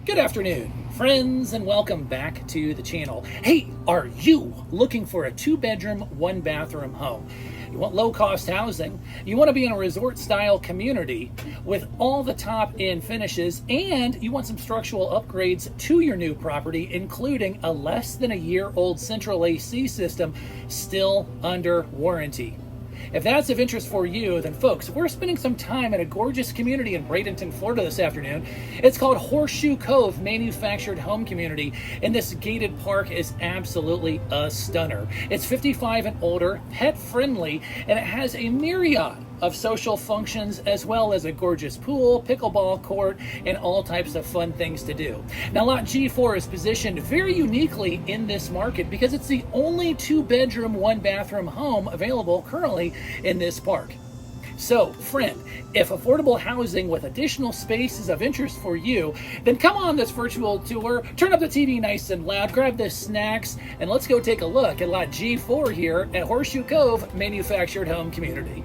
Good afternoon, friends, and welcome back to the channel. Hey, are you looking for a 2-bedroom, 1-bathroom home? You want low-cost housing? You want to be in a resort-style community with all the top-end finishes, and you want some structural upgrades to your new property, including a less-than-a-year-old central AC system still under warranty. If that's of interest for you, then folks, we're spending some time in a gorgeous community in Bradenton, Florida this afternoon. It's called Horseshoe Cove Manufactured Home Community, and this gated park is absolutely a stunner. It's 55 and older, pet friendly, and it has a myriad of social functions as well as a gorgeous pool, pickleball court, and all types of fun things to do. Now, Lot G4 is positioned very uniquely in this market because it's the only 2-bedroom, 1-bathroom home available currently in this park. So, friend, if affordable housing with additional space is of interest for you, then come on this virtual tour, turn up the TV nice and loud, grab the snacks, and let's go take a look at Lot G4 here at Horseshoe Cove Manufactured Home Community.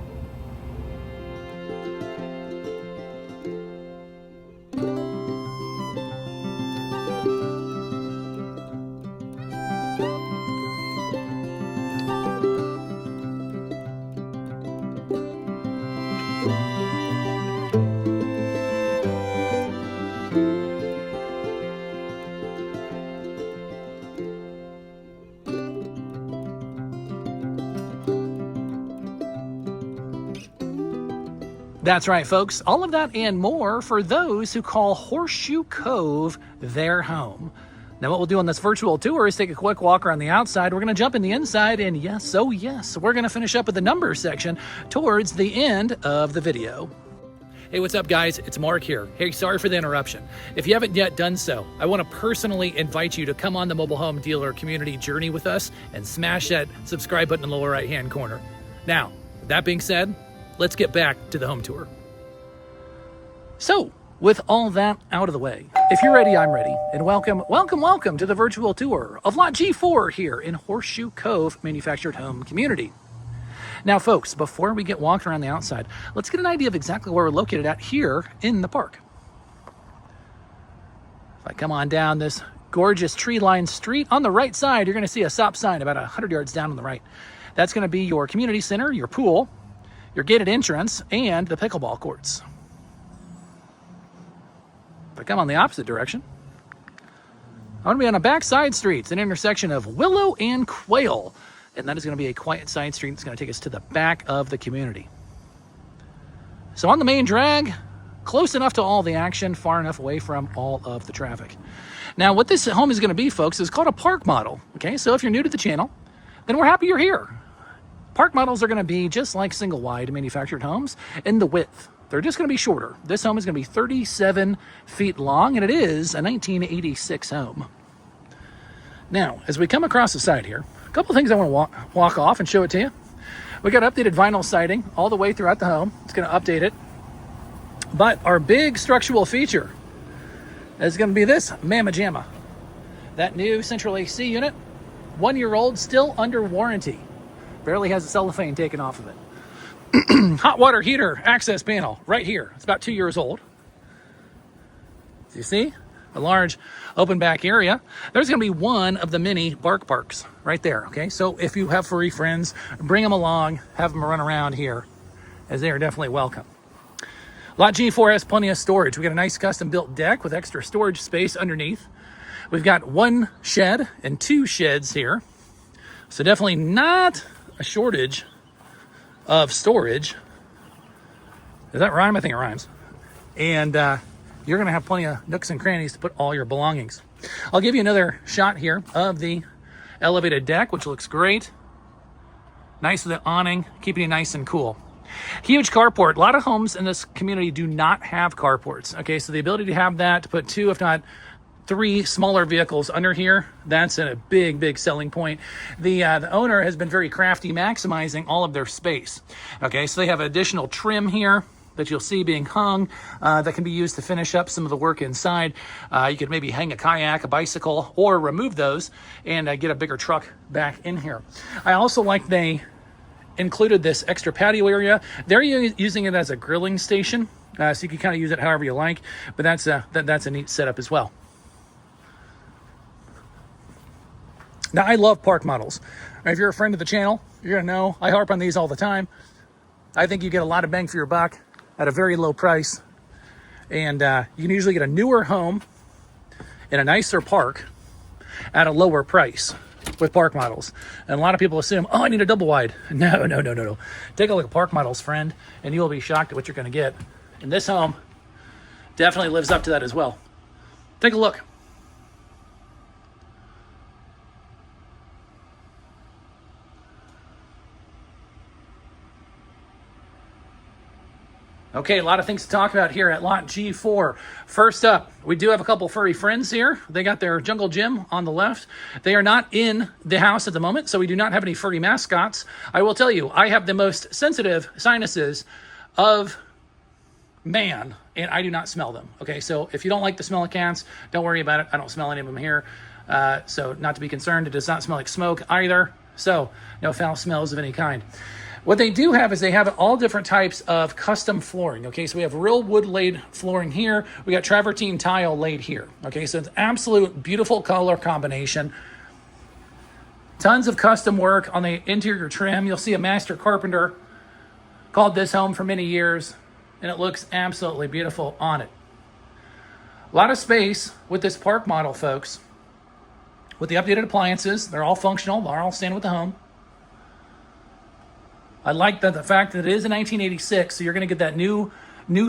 That's right, folks. All of that and more for those who call Horseshoe Cove their home. Now, what we'll do on this virtual tour is take a quick walk around the outside. We're going to jump in the inside, and yes, oh yes, we're going to finish up with the numbers section towards the end of the video. Hey, what's up, guys? It's Mark here. Hey, sorry for the interruption. If you haven't yet done so, I want to personally invite you to come on the mobile home dealer community journey with us and smash that subscribe button in the lower right-hand corner. Now, with that being said, let's get back to the home tour. So, with all that out of the way, if you're ready, I'm ready. And welcome to the virtual tour of Lot G4 here in Horseshoe Cove Manufactured Home Community. Now, folks, before we get walking around the outside, let's get an idea of exactly where we're located at here in the park. If I come on down this gorgeous tree-lined street, on the right side, you're going to see a stop sign about 100 yards down on the right. That's going to be your community center, your pool, your gated entrance, and the pickleball courts. If I come on the opposite direction, I'm going to be on a back side street. It's an intersection of Willow and Quail, and that is going to be a quiet side street that's going to take us to the back of the community. So on the main drag, close enough to all the action, far enough away from all of the traffic. Now, what this home is going to be, folks, is called a park model. Okay, so if you're new to the channel, then we're happy you're here. Park models are going to be just like single-wide manufactured homes in the width. They're just going to be shorter. This home is going to be 37 feet long, and it is a 1986 home. Now, as we come across the side here, a couple of things I want to walk off and show it to you. We got updated vinyl siding all the way throughout the home. It's going to update it. But our big structural feature is going to be this Mamma Jamma. That new central AC unit, 1-year-old, still under warranty. Barely has the cellophane taken off of it. Hot water heater access panel right here. It's about 2 years old. So you see a large open back area. There's going to be one of the mini bark parks right there. Okay, so if you have furry friends, bring them along, have them run around here, as they are definitely welcome. Lot G4 has plenty of storage. We got a nice custom built deck with extra storage space underneath. We've got 1 shed and 2 sheds here. So definitely not a shortage of storage. Does that rhyme? I think it rhymes. And you're going to have plenty of nooks and crannies to put all your belongings. I'll give you another shot here of the elevated deck, which looks great. Nice with the awning, keeping it nice and cool. Huge carport. A lot of homes in this community do not have carports. Okay, so the ability to have that, to put 2, if not 3 smaller vehicles under here, that's a big selling point. The owner has been very crafty, maximizing all of their space. Okay, so they have additional trim here that you'll see being hung that can be used to finish up some of the work inside. You could maybe hang a kayak, a bicycle, or remove those and get a bigger truck back in here. I also like they included this extra patio area. They're using it as a grilling station, so you can kind of use it however you like, but that's a neat setup as well. Now, I love park models. If you're a friend of the channel, you're gonna know I harp on these all the time. I think you get a lot of bang for your buck at a very low price. And you can usually get a newer home in a nicer park at a lower price with park models. And a lot of people assume, oh, I need a double wide. No, no, no, no, no. Take a look at park models, friend, and you will be shocked at what you're gonna get. And this home definitely lives up to that as well. Take a look. Okay, a lot of things to talk about here at lot G4. First up, we do have a couple furry friends here. They got their jungle gym on the left. They are not in the house at the moment, so we do not have any furry mascots. I will tell you, I have the most sensitive sinuses of man, and I do not smell them. Okay, so if you don't like the smell of cats, don't worry about it. I don't smell any of them here. So not to be concerned. It does not smell like smoke either. So no foul smells of any kind. What they do have is they have all different types of custom flooring. Okay, so we have real wood laid flooring here. We got travertine tile laid here. Okay, so it's absolute beautiful color combination. Tons of custom work on the interior trim. You'll see a master carpenter called this home for many years, and it looks absolutely beautiful on it. A lot of space with this park model, folks. With the updated appliances, they're all functional. They're all staying with the home. I like the fact that it is a 1986, so you're going to get that new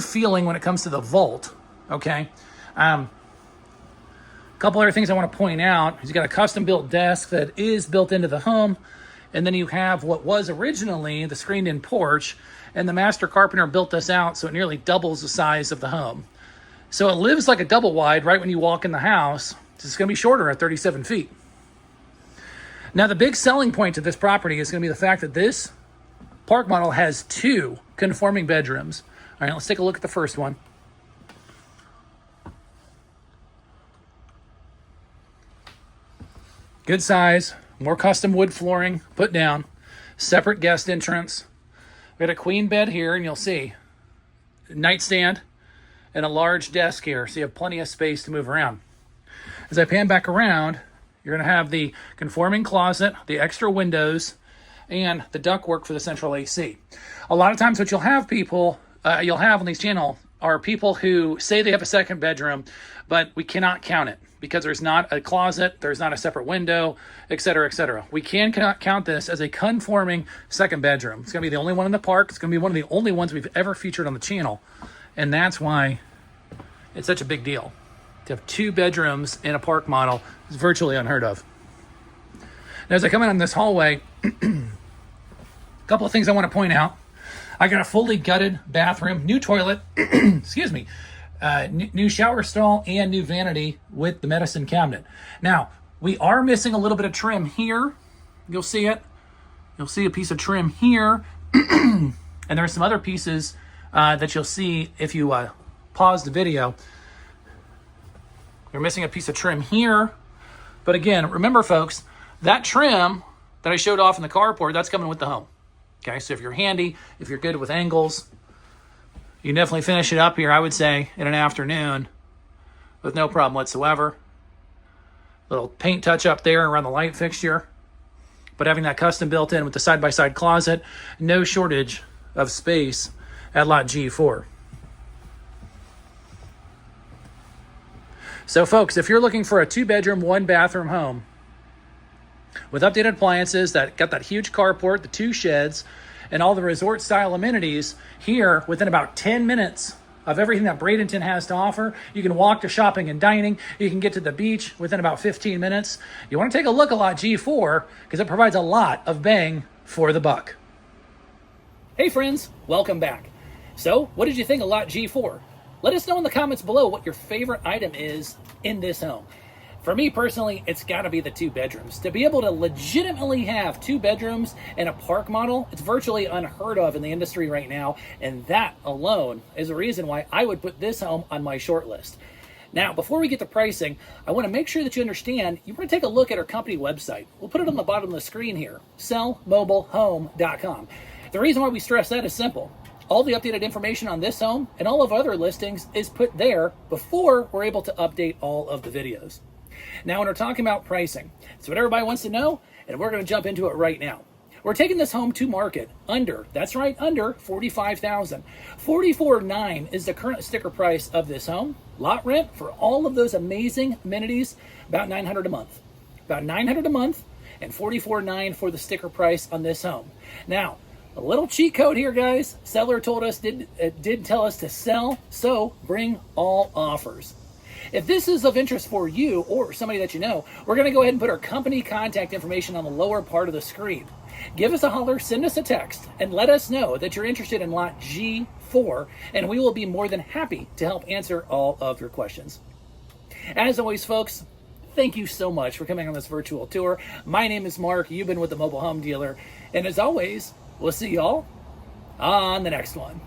feeling when it comes to the vault, okay? A couple other things I want to point out is you got a custom-built desk that is built into the home, and then you have what was originally the screened-in porch, and the master carpenter built this out so it nearly doubles the size of the home. So it lives like a double wide right when you walk in the house. It's going to be shorter at 37 feet. Now, the big selling point to this property is going to be the fact that this park model has 2 conforming bedrooms. All right, let's take a look at the first one. Good size, more custom wood flooring put down, separate guest entrance. We got a queen bed here, and you'll see nightstand and a large desk here, so you have plenty of space to move around. As I pan back around, you're going to have the conforming closet, the extra windows, and the ductwork for the central AC. A lot of times what you'll have on these channels are people who say they have a second bedroom, but we cannot count it because there's not a closet, there's not a separate window, etc., etc. We cannot count this as a conforming second bedroom. It's going to be the only one in the park. It's going to be one of the only ones we've ever featured on the channel, and that's why it's such a big deal. To have 2 bedrooms in a park model is virtually unheard of. Now, as I come in on this hallway, a couple of things I want to point out. I got a fully gutted bathroom, new toilet, excuse me, new shower stall, and new vanity with the medicine cabinet. Now, we are missing a little bit of trim here. You'll see it. You'll see a piece of trim here. And there's some other pieces that you'll see if you pause the video. We're missing a piece of trim here. But again, remember, folks, that trim that I showed off in the carport, that's coming with the home. Okay, so if you're handy, if you're good with angles, you can definitely finish it up here, I would say, in an afternoon with no problem whatsoever. Little paint touch up there around the light fixture. But having that custom built in with the side-by-side closet, no shortage of space at lot G4. So folks, if you're looking for a 2-bedroom, 1-bathroom home with updated appliances that got that huge carport, the 2 sheds, and all the resort-style amenities here within about 10 minutes of everything that Bradenton has to offer. You can walk to shopping and dining. You can get to the beach within about 15 minutes. You want to take a look at lot G4 because it provides a lot of bang for the buck. Hey friends, welcome back. So, what did you think of lot G4? Let us know in the comments below what your favorite item is in this home. For me personally, it's got to be the 2 bedrooms. To be able to legitimately have 2 bedrooms in a park model, it's virtually unheard of in the industry right now, and that alone is a reason why I would put this home on my short list. Now, before we get to pricing, I want to make sure that you understand you want to take a look at our company website. We'll put it on the bottom of the screen here, sellmobilehome.com. The reason why we stress that is simple. All the updated information on this home and all of other listings is put there before we're able to update all of the videos. Now, when we're talking about pricing, it's what everybody wants to know, and we're going to jump into it right now. We're taking this home to market under, that's right, under $45,000. $44,900 is the current sticker price of this home. Lot rent for all of those amazing amenities, about $900 a month. About $900 a month and $44,900 for the sticker price on this home. Now, a little cheat code here, guys. Seller told us, did tell us to sell, so bring all offers. If this is of interest for you or somebody that you know, we're going to go ahead and put our company contact information on the lower part of the screen. Give us a holler, send us a text, and let us know that you're interested in lot G4, and we will be more than happy to help answer all of your questions. As always, folks, thank you so much for coming on this virtual tour. My name is Mark. You've been with the Mobile Home Dealer, and as always, we'll see y'all on the next one.